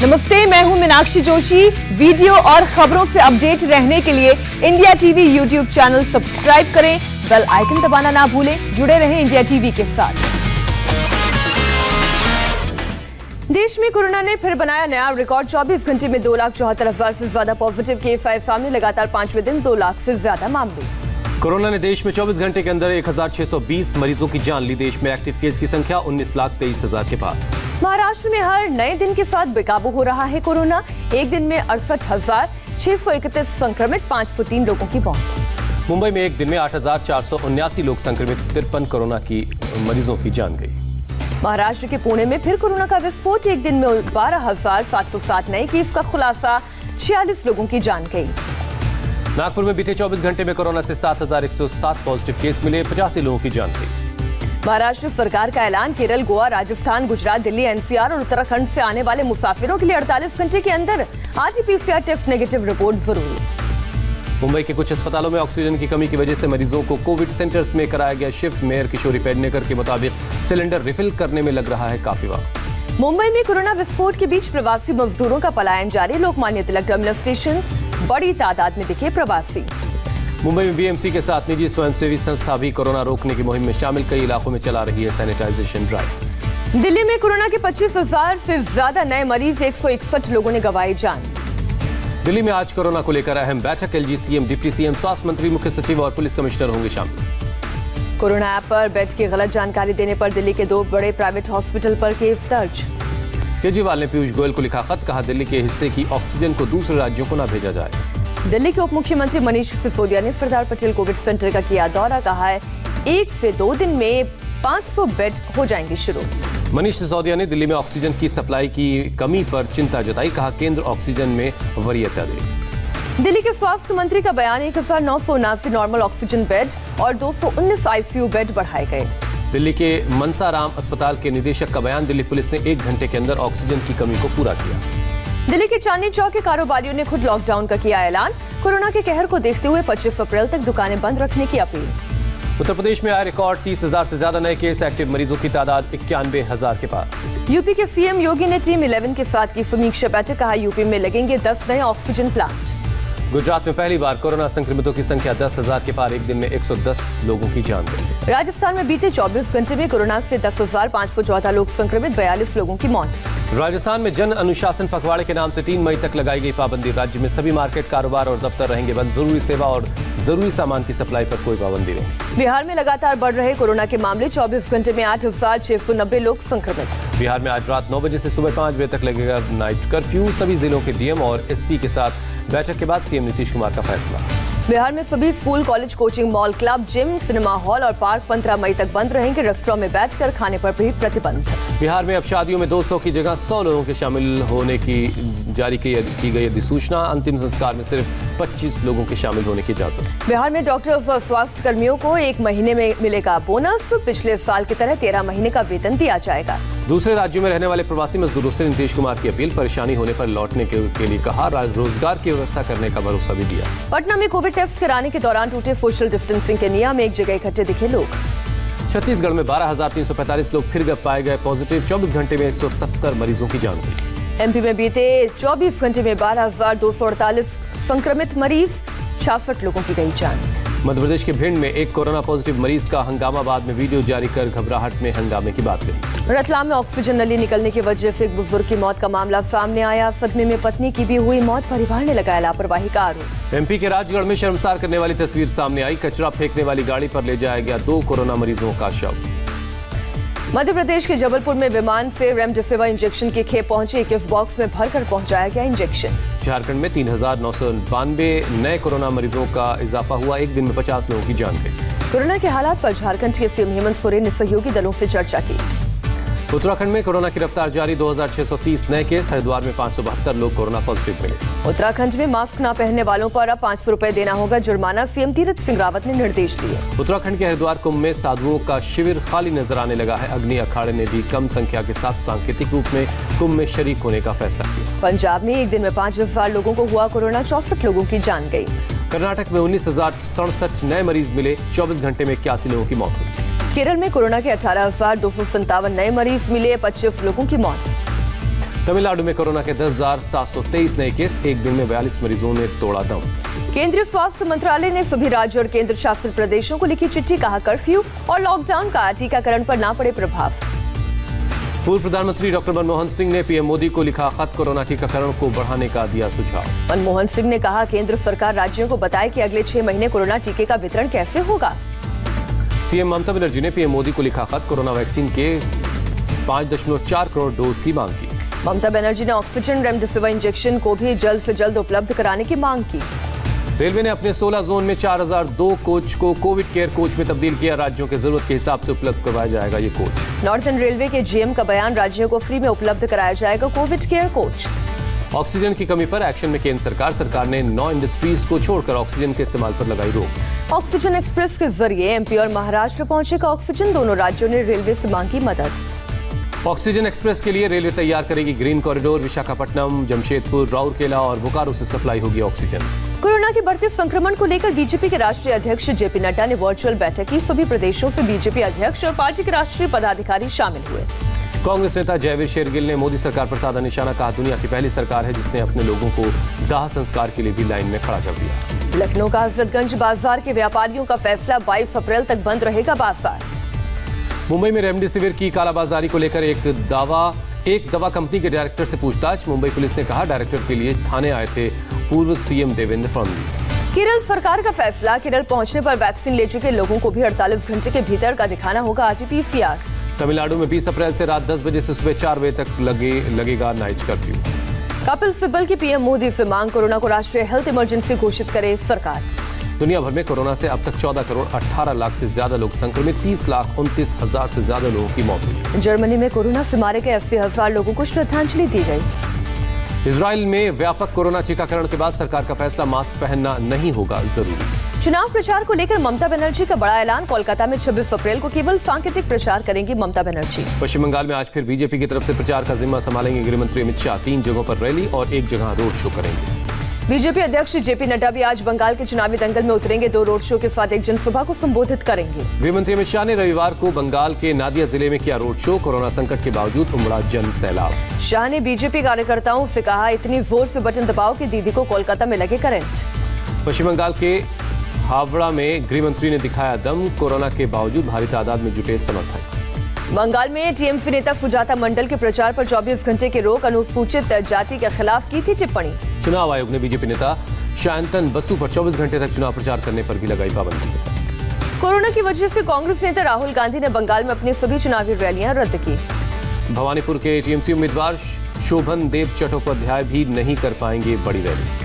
नमस्ते, मैं हूं मीनाक्षी जोशी। वीडियो और खबरों से अपडेट रहने के लिए India TV YouTube channel subscribe करें, बेल आइकन दबाना ना भूलें। जुड़े रहें इंडिया टीवी के साथ। देश में कोरोना ने फिर बनाया नया रिकॉर्ड। 24 घंटे में 2,74,000 से ज्यादा पॉजिटिव केस आए सामने। लगातार 5वें दिन 2 लाख से ज्यादा मामले। कोरोना ने देश में 24 घंटे के अंदर 1,620 मरीजों की जान ली। देश में एक्टिव केस की संख्या 19,23,000 के पार। महाराष्ट्र में हर नए दिन के साथ बेकाबू हो रहा है कोरोना। एक दिन में 68,631 संक्रमित, 503 लोगों की मौत। मुंबई में एक दिन में 8,479 लोग संक्रमित, 53 कोरोना की मरीजों की जान गई। महाराष्ट्र के पुणे में फिर कोरोना का विस्फोट। एक दिन में 12,707 नए केस का खुलासा, 46 लोगों की जान गई। नागपुर में बीते 24 घंटे में कोरोना से 7,107 पॉजिटिव केस मिले, 85 लोगों की जान गई। महाराष्ट्र सरकार का ऐलान। केरल, गोवा, राजस्थान, गुजरात, दिल्ली, एनसीआर और उत्तराखंड से आने वाले मुसाफिरों के लिए 48 घंटे के अंदर आरटी-पीसीआर टेस्ट नेगेटिव रिपोर्ट जरूरी। मुंबई के कुछ अस्पतालों में ऑक्सीजन की कमी की वजह से मरीजों को कोविड सेंटर्स में कराया गया शिफ्ट। मेयर किशोरी पेडनेकर के मुताबिक सिलेंडर रिफिल करने में लग रहा है काफी वक्त। मुंबई में कोरोना विस्फोट के बीच प्रवासी मजदूरों का पलायन जारी। लोकमान्य तिलक टर्मिनल स्टेशन बड़ी तादाद में दिखे प्रवासी। मुंबई में बीएमसी के साथ निजी स्वयंसेवी संस्था भी कोरोना रोकने की मुहिम में शामिल। कई इलाकों में चला रही है सैनिटाइजेशन ड्राइव। दिल्ली में कोरोना के 25,000 से ज्यादा नए मरीज, 161 लोगों ने गंवाई जान। दिल्ली में आज कोरोना को लेकर अहम बैठक। एलजी सीएम, डिप्टी सीएम, स्वास्थ्य मंत्री, मुख्य सचिव और पुलिस कमिश्नर होंगे शामिल। कोरोना ऐप पर बेड की गलत जानकारी देने पर दिल्ली के 2 बड़े प्राइवेट हॉस्पिटल पर केस दर्ज। केजरीवाल ने पीयूष गोयल को लिखा खत, कहा दिल्ली के हिस्से की ऑक्सीजन को दूसरे राज्यों को न भेजा जाए। दिल्ली के उप मुख्यमंत्री मनीष सिसोदिया ने सरदार पटेल कोविड सेंटर का किया दौरा। कहा है 1 से 2 दिन में 500 बेड हो जाएंगे शुरू। मनीष सिसोदिया ने दिल्ली में ऑक्सीजन की सप्लाई की कमी पर चिंता जताई। कहा केंद्र ऑक्सीजन में वरीयता दे। दिल्ली के स्वास्थ्य मंत्री का बयान। 1,979 नॉर्मल ऑक्सीजन बेड और 219 आईसीयू बेड बढ़ाए गए। दिल्ली के मनसाराम अस्पताल के निदेशक का बयान। दिल्ली पुलिस ने 1 घंटे के अंदर ऑक्सीजन की कमी को पूरा किया। दिल्ली के चांदनी चौक के कारोबारियों ने खुद लॉकडाउन का किया ऐलान। कोरोना के कहर को देखते हुए 25 अप्रैल तक दुकानें बंद रखने की अपील। उत्तर प्रदेश में आए रिकॉर्ड 30,000 से ज्यादा नए केस। एक्टिव मरीजों की तादाद 91,000 के पार। यूपी के सीएम योगी ने टीम 11 के साथ की समीक्षा बैठक। कहा यूपी में लगेंगे 10 नए ऑक्सीजन प्लांट। गुजरात में पहली बार कोरोना संक्रमितों की संख्या 10,000 के पार। एक दिन में 110 लोगों की जान गई। राजस्थान में बीते 24 घंटे में कोरोना से 10,514 लोग संक्रमित, 42 लोगों की मौत। राजस्थान में जन अनुशासन पखवाड़े के नाम से 3 मई तक लगाई गई पाबंदी। राज्य में सभी मार्केट, कारोबार और दफ्तर रहेंगे बंद। जरूरी सेवा और जरूरी सामान की सप्लाई पर कोई पाबंदी नहीं। बिहार में लगातार बढ़ रहे कोरोना के मामले। 24 घंटे में 8,690 लोग संक्रमित। बिहार में आज रात 9 बजे से सुबह 5 बजे तक लगेगा नाइट कर्फ्यू। सभी जिलों के डीएम और एसपी के साथ बैठक के बाद सीएम नीतीश कुमार का फैसला। बिहार में सभी school, college, coaching, mall, club, gym, cinema hall और पार्क 15 मई तक बंद रहेंगे। रेस्टोरेंट में बैठकर खाने पर भी प्रतिबंध। बिहार में अब शादियों में 200 की जगह 100 लोगों के शामिल होने की जारी की गई अधिसूचना। अंतिम संस्कार में सिर्फ 25 लोगों के शामिल होने की इजाजत। बिहार में डॉक्टर्स और स्वास्थ्य कर्मियों को 1 महीने में मिलेगा बोनस। पिछले साल की तरह 13 महीने का वेतन दिया जाएगा। दूसरे राज्यों में रहने वाले प्रवासी मजदूरों से नीतीश कुमार की अपील। परेशानी होने पर लौटने के लिए कहा। रोजगार की व्यवस्था करने का भरोसा भी दिया। पटना में कोविड टेस्ट कराने के दौरान टूटे सोशल डिस्टेंसिंग के नियम। एक जगह इकट्ठे दिखे लोग। छत्तीसगढ़ में 12,345 लोग फिर पाए गए पॉजिटिव। 24 घंटे में 170 मरीजों की जान गई। एमपी में बीते 24 घंटे में 12,248 संक्रमित मरीज, 66 लोगों की गई जान। मध्य प्रदेश के भिंड में एक कोरोना पॉजिटिव मरीज का हंगामाबाद में वीडियो जारी कर घबराहट में हंगामे की बात कही। रतलाम में ऑक्सीजन नली निकलने की वजह से एक बुजुर्ग की मौत का मामला सामने आया। सदमे में पत्नी की भी हुई मौत। परिवार ने लगाया लापरवाही का आरोप। एमपी के राजगढ़ में शर्मसार करने वाली तस्वीर सामने आई। कचरा फेंकने वाली गाड़ी पर ले जाया गया 2 कोरोना मरीजों का शव। मध्य प्रदेश के जबलपुर में विमान से रेमडेसिविर इंजेक्शन की खेप पहुंची। 21 बॉक्स में भरकर पहुंचाया गया इंजेक्शन। झारखंड में 3,992 नए कोरोना मरीजों का इजाफा हुआ। एक दिन में 50 लोगों की जान गई। कोरोना के हालात पर झारखंड के सीएम हेमंत सोरेन ने सहयोगी दलों से चर्चा की। उत्तराखंड में कोरोना की रफ्तार जारी। 2,630 नए केस। हरिद्वार में 572 लोग कोरोना पॉजिटिव मिले। उत्तराखंड में मास्क न पहनने वालों पर अब 500 रुपए देना होगा जुर्माना। सीएम तीरथ सिंह रावत ने निर्देश दिए। उत्तराखंड के हरिद्वार कुंभ में साधुओं का शिविर खाली नजर आने लगा है। अग्नि अखाड़े ने भी कम संख्या के साथ सांकेतिक रूप में कुंभ में शरीक होने का फैसला किया। पंजाब में एक दिन में 5,000 लोगों को हुआ कोरोना। 64 लोगों की जान गई। कर्नाटक में 19,067 नए मरीज मिले। 24 घंटे में 81 लोगों की मौत हुई। केरल में कोरोना के 18,257 नए मरीज मिले। 25 लोगों की मौत। तमिलनाडु में कोरोना के 10,723 नए केस, एक दिन में 42 मरीजों ने तोड़ा दम। केंद्रीय स्वास्थ्य मंत्रालय ने सभी राज्यों और केंद्र शासित प्रदेशों को लिखी चिट्ठी, कहा कर्फ्यू और लॉकडाउन का टीकाकरण पर ना पड़े प्रभाव। पूर्व प्रधानमंत्री डॉक्टर मनमोहन सिंह ने पीएम मोदी को लिखा खत, कोरोना टीकाकरण को बढ़ाने का दिया सुझाव। मनमोहन सिंह ने कहा केंद्र सरकार राज्यों को बताए कि अगले 6 महीने कोरोना टीके का वितरण कैसे होगा। सीएम ममता बनर्जी ने पीएम मोदी को लिखा खत, कोरोना वैक्सीन के 5.4 करोड़ डोज की मांग की। ममता बनर्जी ने ऑक्सीजन रेमडेसिविर इंजेक्शन को भी जल्द से जल्द उपलब्ध कराने की मांग की। रेलवे ने अपने 16 जोन में 4002 कोच को कोविड केयर कोच में तब्दील किया। राज्यों के जरूरत के हिसाब से उपलब्ध करवाया जाएगा ये कोच। नॉर्थर्न रेलवे के जीएम का बयान, राज्यों को फ्री में उपलब्ध कराया जाएगा कोविड केयर कोच। ऑक्सीजन की कमी पर एक्शन में केंद्र सरकार ने 9 इंडस्ट्रीज को छोड़कर ऑक्सीजन के इस्तेमाल पर लगाई रोक। ऑक्सीजन एक्सप्रेस के जरिए एमपी और महाराष्ट्र पहुंचेगा ऑक्सीजन, दोनों राज्यों ने रेलवे से मांगी मदद। ऑक्सीजन एक्सप्रेस के लिए रेलवे तैयार करेगी ग्रीन कॉरिडोर। विशाखापट्टनम, जमशेदपुर, राउरकेला और बोकारो से सप्लाई होगी ऑक्सीजन। कोरोना के बढ़ते संक्रमण को लेकर बीजेपी के राष्ट्रीय अध्यक्ष जेपी नड्डा ने वर्चुअल बैठक की। सभी प्रदेशों से बीजेपी अध्यक्ष और पार्टी के राष्ट्रीय पदाधिकारी शामिल हुए। कांग्रेस नेता जयवीर शेरगिल ने मोदी सरकार पर साधा निशाना, कहा दुनिया की पहली सरकार है जिसने अपने लोगों को दाह संस्कार के लिए भी लाइन में खड़ा कर दिया। लखनऊ का हजरतगंज बाजार के व्यापारियों का फैसला, 22 अप्रैल तक बंद रहेगा बाजार। मुंबई में रेमडेसिविर की कालाबाजारी को लेकर एक दवा कंपनी के डायरेक्टर से पूछताछ। मुंबई पुलिस ने कहा डायरेक्टर के लिए थाने आए थे पूर्व सीएम देवेंद्र फडणवीस। केरल सरकार का फैसला, केरल पहुंचने पर वैक्सीन ले चुके लोगों को भी 48 घंटे के भीतर का दिखाना होगा आरटी-पीसीआर। तमिलनाडु में 20 अप्रैल से रात 10 बजे से सुबह 4 बजे तक लगेगा नाइट कर्फ्यू। कपिल सिब्बल की पीएम मोदी से मांग, कोरोना को राष्ट्रीय हेल्थ इमरजेंसी घोषित करे सरकार। दुनिया भर में कोरोना से अब तक 14 करोड़ 18 लाख से ज्यादा लोग संक्रमित, 30,29,000 से ज्यादा लोगों की मौत हुई। जर्मनी में कोरोना से मारे गए 80,000 लोगों को श्रद्धांजलि दी गई। इजराइल में व्यापक कोरोना टीकाकरण के बाद सरकार का फैसला, मास्क पहनना नहीं होगा जरूरी। चुनाव प्रचार को लेकर ममता बनर्जी का बड़ा ऐलान, कोलकाता में 26 अप्रैल को केवल सांकेतिक प्रचार करेंगी ममता बनर्जी। पश्चिम बंगाल में आज फिर बीजेपी की तरफ से प्रचार का जिम्मा संभालेंगे गृह मंत्री अमित शाह। 3 जगहों पर रैली और 1 जगह रोड शो करेंगे। बीजेपी अध्यक्ष जेपी नड्डा भी आज बंगाल के चुनावी दंगल में उतरेंगे। 2 रोड शो के साथ एक जनसभा को संबोधित करेंगे। गृह मंत्री अमित शाह ने रविवार को बंगाल के नादिया जिले में किया रोड शो। कोरोना संकट के बावजूद उमड़ा जन सैलाब। शाह ने बीजेपी कार्यकर्ताओं से कहा, इतनी जोर से बटन दबाओ कि दीदी को कोलकाता में लगे करंट। पश्चिम बंगाल के हावड़ा में गृह मंत्री ने दिखाया दम, कोरोना के बावजूद भारी तादाद में जुटे समर्थक। बंगाल में टीएमसी नेता सुजाता मंडल के प्रचार पर 24 घंटे की रोक, अनुसूचित जाति के खिलाफ की थी टिप्पणी। चुनाव आयोग ने बीजेपी नेता शांतन बसु पर 24 घंटे तक चुनाव प्रचार करने पर भी लगाई पाबंदी। कोरोना की वजह से कांग्रेस नेता राहुल गांधी ने बंगाल में अपनी सभी चुनावी रैलियां रद्द की। भवानीपुर के टीएमसी उम्मीदवार शोभन देव चट्टोपाध्याय भी नहीं कर पाएंगे बड़ी रैली।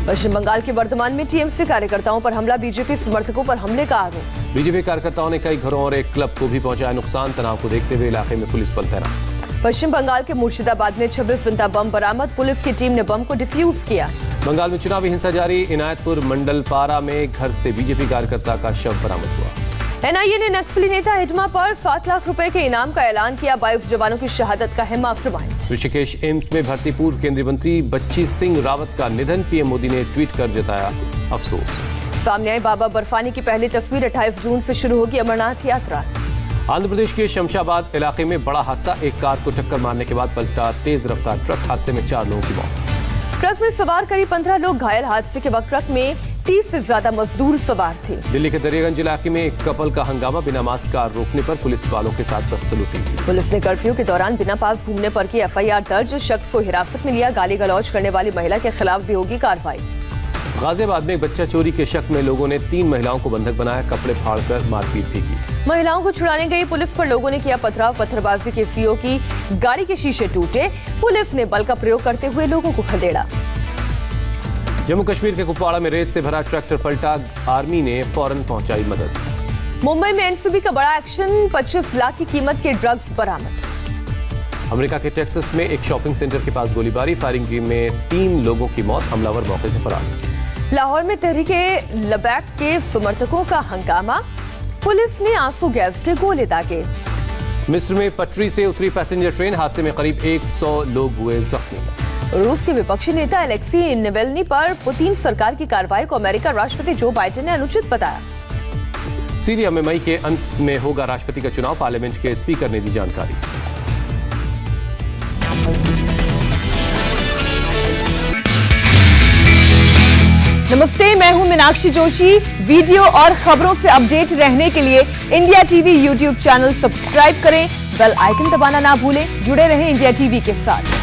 पश्चिम बंगाल के वर्धमान में टीएमसी कार्यकर्ताओं पर हमला, बीजेपी समर्थकों पर हमले का आरोप। बीजेपी कार्यकर्ताओं ने कई घरों और एक क्लब को भी पहुंचाया नुकसान। तनाव को देखते हुए इलाके में पुलिस बल तैनात। पश्चिम बंगाल के मुर्शिदाबाद में 26 जिंदा बम बरामद, पुलिस की टीम ने बम को डिफ्यूज किया। बंगाल में चुनावी हिंसा जारी, इनायतपुर मंडलपारा में घर से बीजेपी कार्यकर्ता का शव बरामद हुआ। एनआईए ने नक्सली नेता हिजमा पर 7 लाख रुपए के इनाम का ऐलान किया। 22 जवानों की शहादत का है मास्टरमाइंड। ऋषिकेश एम्स में भर्ती पूर्व केंद्रीय मंत्री बच्ची सिंह रावत का निधन, पीएम मोदी ने ट्वीट कर जताया अफसोस। सामने आई बाबा बर्फानी की पहली तस्वीर, 28 जून से शुरू होगी अमरनाथ यात्रा। आंध्र प्रदेश के शमशाबाद इलाके में बड़ा हादसा, एक कार को टक्कर मारने के बाद पलटा तेज रफ्तार ट्रक, हादसे में 4 लोगों की मौत। ट्रक में सवार करीब 15 लोग घायल। हादसे के वक्त ट्रक में 30 से ज्यादा मजदूर सवार थे। दिल्ली के दरियागंज इलाके में एक कपल का हंगामा, बिना मास्क कार रोकने पर पुलिस वालों के साथ बदसलूकी की। पुलिस ने कर्फ्यू के दौरान बिना पास घूमने पर की एफआईआर दर्ज, शख्स को हिरासत में लिया। गाली गलौज करने वाली महिला के खिलाफ भी होगी कार्रवाई। गाजियाबाद में एक बच्चा चोरी के शक में लोगों ने 3 महिलाओं को बंधक बनाया, कपड़े फाड़कर मारपीट भी की। महिलाओं को छुड़ाने गई पुलिस पर लोगों ने किया पथराव, पत्थरबाजी के सीओ की गाड़ी के शीशे टूटे। पुलिस ने बल का प्रयोग करते हुए लोगों को खदेड़ा। जम्मू कश्मीर के कुपवाड़ा में रेत से भरा ट्रैक्टर पलटा, आर्मी ने फौरन पहुंचाई मदद। मुंबई में एनसीबी का बड़ा एक्शन, 25 लाख की कीमत के ड्रग्स बरामद। अमेरिका के टेक्सास में एक शॉपिंग सेंटर के पास गोलीबारी, फायरिंग में 3 लोगों की मौत, हमलावर मौके से फरार। लाहौर में तहरीके लबैक के समर्थकों का हंगामा, पुलिस ने आंसू गैस के गोले दागे। मिस्र में पटरी से उतरी पैसेंजर ट्रेन, हादसे में करीब 100 लोग हुए जख्मी। रूस के विपक्षी नेता अलेक्सी नावल्नी पर पुतिन सरकार की कार्रवाई को अमेरिका राष्ट्रपति जो बाइडेन ने अनुचित बताया। सीरिया में मई के अंत में होगा राष्ट्रपति का चुनाव, पार्लियामेंट के स्पीकर ने दी जानकारी। नमस्ते, मैं हूं मीनाक्षी जोशी। वीडियो और खबरों से अपडेट रहने के लिए India TV YouTube channel subscribe करें, बेल आइकन दबाना ना भूलें। जुड़े रहें इंडिया टीवी के साथ।